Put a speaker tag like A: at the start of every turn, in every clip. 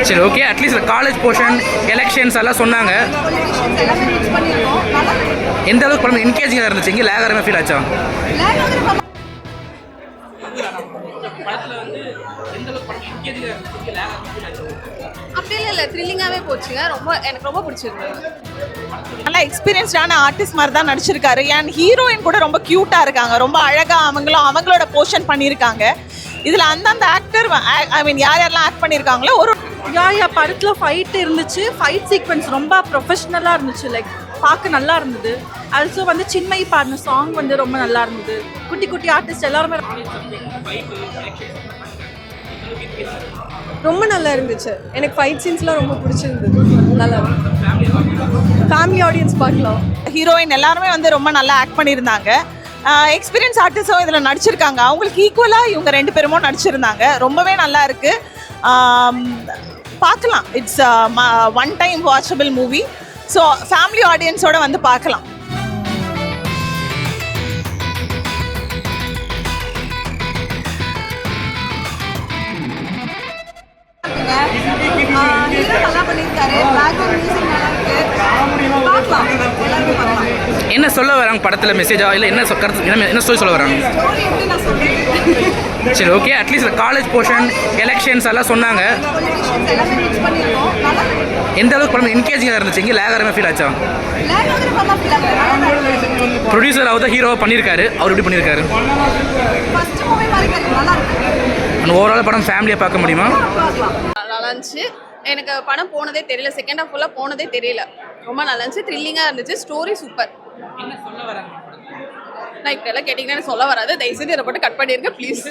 A: சரி okay, at least college portion elections எல்லாம் சொன்னாங்க. எந்த அளவுக்கு படம் என்கேஜிங்காக இருந்துச்சு, இங்கே லேக் ஆகிற ஃபீல் ஆச்சா?
B: அப்படி இல்லை, த்ரில்லிங்காகவே போச்சுங்க. எனக்கு ரொம்ப பிடிச்சிருந்தது.
C: நல்லா எக்ஸ்பீரியன்ஸ்டான ஆர்டிஸ்ட் மாதிரி தான் நடிச்சிருக்காரு. அண்ட் ஹீரோயின் கூட ரொம்ப க்யூட்டாக இருக்காங்க, ரொம்ப அழகாக அவங்களோட போர்ஷன் பண்ணியிருக்காங்க. இதில் அந்தந்த ஆக்டர் யார் யாரெல்லாம் ஆக்ட் பண்ணியிருக்காங்களோ ஒரு
D: படத்தில் ஃபைட் இருந்துச்சு. ஃபைட் சீக்வன்ஸ் ரொம்ப ப்ரொஃபஷ்னலாக இருந்துச்சு. லைக் பார்க்க நல்லா இருந்தது. ஆல்சோ சின்மயி பாடின சாங் ரொம்ப நல்லா இருந்தது. குட்டி குட்டி ஆர்டிஸ்ட் எல்லாருமே
B: ரொம்ப நல்லா இருந்துச்சு. எனக்கு ஃபைட் சீன்ஸ்லாம் ரொம்ப பிடிச்சிருந்தது. நல்லா ஃபேமிலி ஆடியன்ஸ் பார்க்கலாம்.
C: ஹீரோயின் எல்லாருமே ரொம்ப நல்லா ஆக்ட் பண்ணியிருந்தாங்க. எக்ஸ்பீரியன்ஸ் ஆர்டிஸ்டும் இதில் நடிச்சிருக்காங்க. அவங்களுக்கு ஈக்குவலாக இவங்க 2 பேருமும் நடிச்சிருந்தாங்க. ரொம்பவே நல்லா இருக்குது, பார்க்கலாம். It's one time watchable movie. So family ஆடியன்ஸோடு பார்க்கலாம்.
B: நல்லா பண்ணியிருக்காரு. பேக்ரவுண்ட் மியூசிக் நல்லா இருக்கு. பார்க்கலாம், எல்லாருமே பார்க்கலாம்.
A: என்ன சொல்ல வராங்க படத்தில், மெசேஜா இல்லை என்ன கருத்து, என்ன ஸ்டோரி சொல்ல வராங்க?
B: ஸ்டோரி எப்படி நான் சொல்றேன்?
A: சரி okay, at least college portion elections எல்லாம் சொன்னாங்க.
B: பொலிட்டிஷியன்ஸ் எல்லாமே மிக்ஸ் பண்ணியிருக்கோம். நல்லா
A: எந்த அளவுக்கு படம் என்கேஜிங்காக இருந்துச்சு, இங்கே லேக் ஆகிற ஃபீல் ஆச்சா?
B: லேக் ஆகிற படம் ஃபீல் ஆகல.
A: ப்ரொடியூசர் அவர் தான் ஹீரோவாக பண்ணியிருக்காரு. அவர் எப்படி பண்ணியிருக்காரு?
B: ஃபர்ஸ்ட் மூவி மாதிரி இருக்கு, நல்லா இருக்கு.
A: ஓவரால் படம் ஃபேமிலியாக பார்க்க முடியுமா?
B: பார்க்கலாம். நல்லா இருந்துச்சு. எனக்கு படம் போனதே தெரியல. செகண்ட் ஹாஃப் ஃபுல்லாக போனதே தெரியல. ரொம்ப நல்லா இருந்துச்சு. த்ரில்லிங்காக இருந்துச்சு. Story super.
A: என்ன சொல்ல வராங்க?
B: நான் இப்போ எல்லாம் கேட்டிங்கன்னா எனக்கு சொல்ல வராது. தயவுசெய்து இதை போட்டு கட் பண்ணிருங்க ப்ளீஸ்.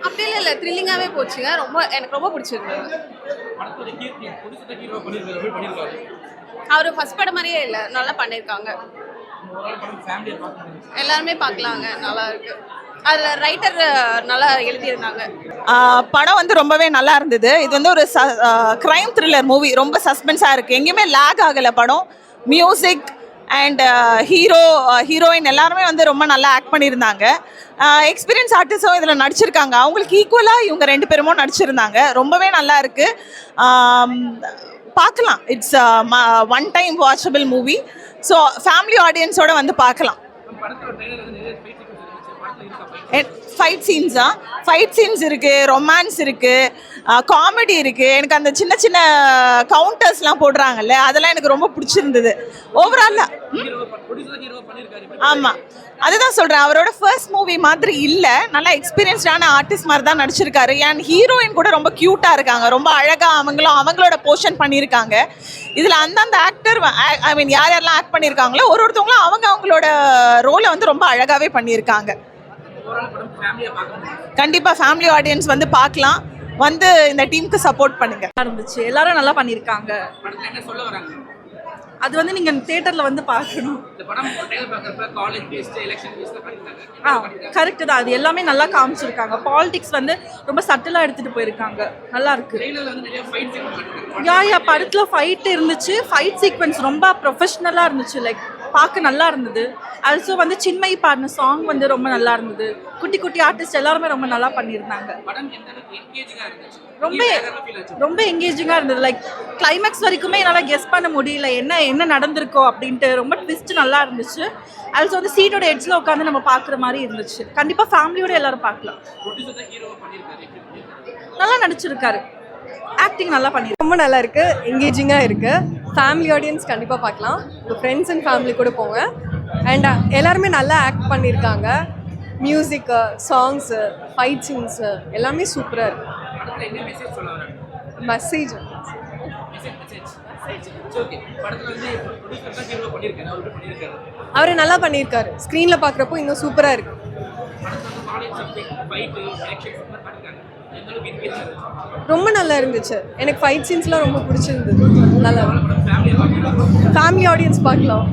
B: அப்படி இல்லை, த்ரில்லிங்காகவே போச்சுங்க. எனக்கு ரொம்ப பிடிச்சிருந்தது. அவர் ஃபர்ஸ்ட் படம் மாதிரியே இல்லை, நல்லா பண்ணியிருக்காங்க. எல்லாருமே பார்க்கலாங்க, நல்லா இருக்கு. அதில் ரைட்டர் நல்லா எழுதியிருந்தாங்க.
C: படம் ரொம்பவே நல்லா இருந்தது. இது ஒரு க்ரைம் த்ரில்லர் மூவி. ரொம்ப சஸ்பென்ஸாக இருக்குது, எங்கேயுமே லேக் ஆகலை படம். மியூசிக் அண்ட் ஹீரோயின் எல்லாருமே ரொம்ப நல்லா ஆக்ட் பண்ணியிருந்தாங்க. எக்ஸ்பீரியன்ஸ் ஆர்டிஸ்டும் இதில் நடிச்சிருக்காங்க. அவங்களுக்கு ஈக்குவலாக இவங்க 2 பேருமும் நடிச்சிருந்தாங்க. ரொம்பவே நல்லா இருக்குது, பார்க்கலாம். It's one time watchable movie. So family ஆடியன்ஸோடு பார்க்கலாம். ஃபைட் சீன்ஸ் இருக்குது, ரொமான்ஸ் இருக்குது, காமெடி இருக்குது. எனக்கு அந்த சின்ன சின்ன கவுண்டர்ஸ்லாம் போடுறாங்கல்ல, அதெல்லாம் எனக்கு ரொம்ப பிடிச்சிருந்தது. ஓவராலாக ஆமாம், அதுதான் சொல்கிறேன். அவரோட ஃபர்ஸ்ட் மூவி மாதிரி இல்லை, நல்லா எக்ஸ்பீரியன்ஸ்டான ஆர்டிஸ்ட் மாதிரி தான் நடிச்சிருக்காரு. அண்ட் ஹீரோயின் கூட ரொம்ப க்யூட்டாக இருக்காங்க, ரொம்ப அழகாக அவங்களோட போர்ஷன் பண்ணியிருக்காங்க. இதில் அந்தந்த ஆக்டர் யார் யாரெல்லாம் ஆக்ட் பண்ணியிருக்காங்களோ ஒருத்தவங்களும் அவங்களோட ரோலை ரொம்ப அழகாகவே பண்ணியிருக்காங்க. கண்டிப்பாக ஃபேமிலி ஆடியன்ஸ் பார்க்கலாம். இந்த டீமுக்கு சப்போர்ட் பண்ணுங்க.
D: இருந்துச்சு, எல்லாரும் நல்லா பண்ணியிருக்காங்க. அது நீங்கள் தியேட்டரில் பார்க்கணும். கரெக்டு தான், அது எல்லாமே நல்லா காமிச்சிருக்காங்க. பாலிடிக்ஸ் ரொம்ப சட்டிலாக எடுத்துகிட்டு போயிருக்காங்க, நல்லா இருக்கு. படத்தில் ஃபைட் இருந்துச்சு. ஃபைட் சீக்வன்ஸ் ரொம்ப ப்ரொஃபஷ்னலாக இருந்துச்சு. லைக் பார்க்க நல்லா இருந்தது. ஆல்சோ சின்மயி பாடின சாங் ரொம்ப நல்லா இருந்தது. குட்டி குட்டி ஆர்டிஸ்ட் எல்லாருமே ரொம்ப நல்லா பண்ணியிருந்தாங்க. ரொம்ப எங்கேஜிங்காக இருந்தது. லைக் கிளைமேக்ஸ் வரைக்குமே என்னால் கெஸ் பண்ண முடியல என்ன நடந்திருக்கோ அப்படின்ட்டு. ரொம்ப ட்விஸ்ட் நல்லா இருந்துச்சு. ஆல்சோ சீட்டோட எட்ஜில் உட்காந்து நம்ம பார்க்குற மாதிரி இருந்துச்சு. கண்டிப்பாக ஃபேமிலியோட எல்லாரும் பார்க்கலாம். நல்லா நடிச்சிருக்காரு, ஆக்டிங் நல்லா பண்ணியிருக்காரு.
B: ரொம்ப நல்லா இருக்கு, எங்கேஜிங்காக இருக்கு. ஃபேமிலி ஆடியன்ஸ் கண்டிப்பாக பார்க்கலாம். உங்கள் ஃப்ரெண்ட்ஸ் அண்ட் ஃபேமிலி கூட போங்க. அண்ட் எல்லாருமே நல்லா ஆக்ட் பண்ணியிருக்காங்க. மியூசிக்கு, சாங்ஸு, ஃபைட் சீன்ஸு எல்லாமே சூப்பராக இருக்கு. மெசேஜ் அவர் நல்லா பண்ணியிருக்காரு. ஸ்க்ரீனில் பார்க்குறப்போ இன்னும் சூப்பராக இருக்கு. ரொம்ப நல்லா இருந்துச்சு. எனக்கு ஃபைட் சீன்ஸ்லாம் ரொம்ப பிடிச்சிருந்தது. நல்லா ஃபேமிலி ஆடியன்ஸ் பார்க்கலாம்.